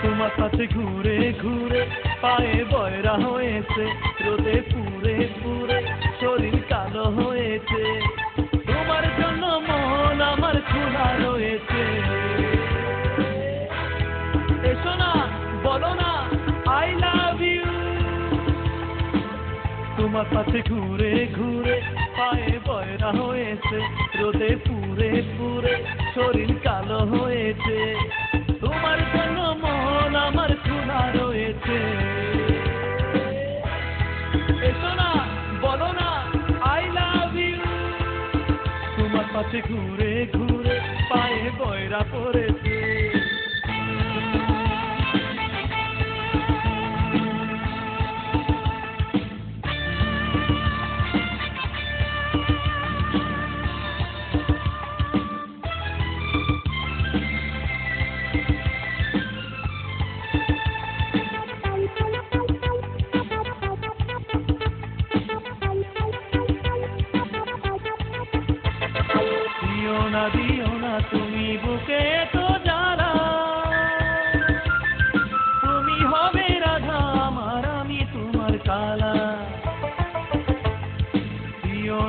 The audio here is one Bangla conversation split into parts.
তোমার কাছে ঘুরে ঘুরে পায়ে বয়রা হয়েছে, রোদে পুড়ে পুড়ে শরীর কালো হয়েছে। তোমার জন্য মন আমার খোলা রয়েছে। এসো না, বলো না আই লাভ ইউ। তোমার কাছে ঘুরে ঘুরে পায়ে বয়রা হয়েছে, রোদে পুড়ে পুড়ে শরীর কালো হয়েছে। তোমার জন্য মন আমার খোলা রয়েছে। এসো না, বলো না আই লাভ ইউ। তোমার কাছে ঘুরে ঘুরে পায়ে বয়রা পড়েছে। দিও না তুমি বুকে তো জ্বালা, তুমি হবে রাধা আমার, আমি তোমার কালা। দিও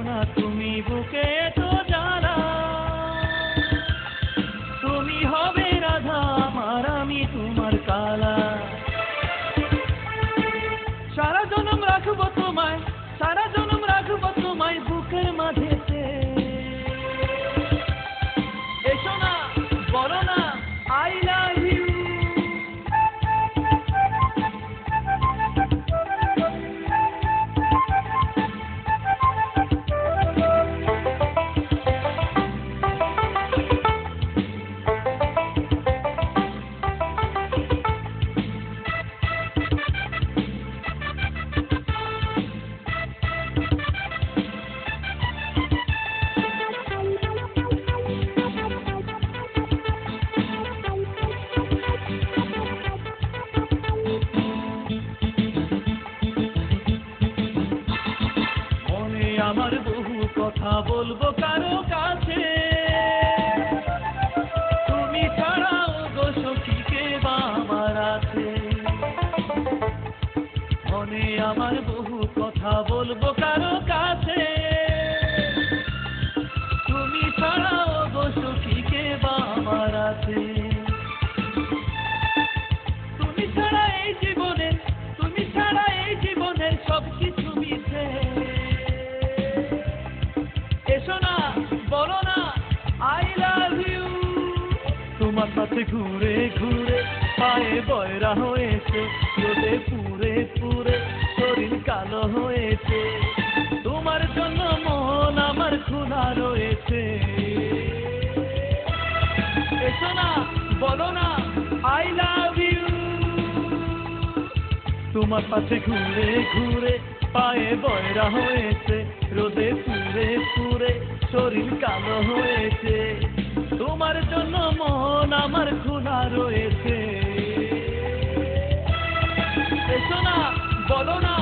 না তুমি বুকে তো জ্বালা, তুমি হবে রাধা আমার, আমি তোমার কালা। সারা জনম রাখবো তোমায়, সারা জনম রাখবো তোমায় বুকের মাঝেতে। আমার বহু কথা বলবো কারো কাছে, তুমি ছাড়াও গো সখী কে বা আমার আছে। মনে আমার বহু কথা বলবো কারো কাছে, তুমি ছাড়াও গো সখী কে বা আমার আছে। তুমি ছাড়া এই জীবনে, তুমি ছাড়া এই জীবনে সব কিছু মিছে। এসো না, বলো না আই লাভ ইউ। তোমার কাছে ঘুরে ঘুরে পায়ে বয়রা হয়েছে, রোদে পুড়ে পুড়ে শরীর কালো হয়েছে। তোমার জন্য মন আমার খোলা রয়েছে। এসো না, বলো না আই লাভ ইউ। তোমার কাছে ঘুরে ঘুরে পায়ে বয়রা হয়েছে, রোদে পুড়ে পুড়ে শরীর কালো হয়েছে। তোমার জন্য মন আমার খোলা রয়েছে। এসো না, বলো না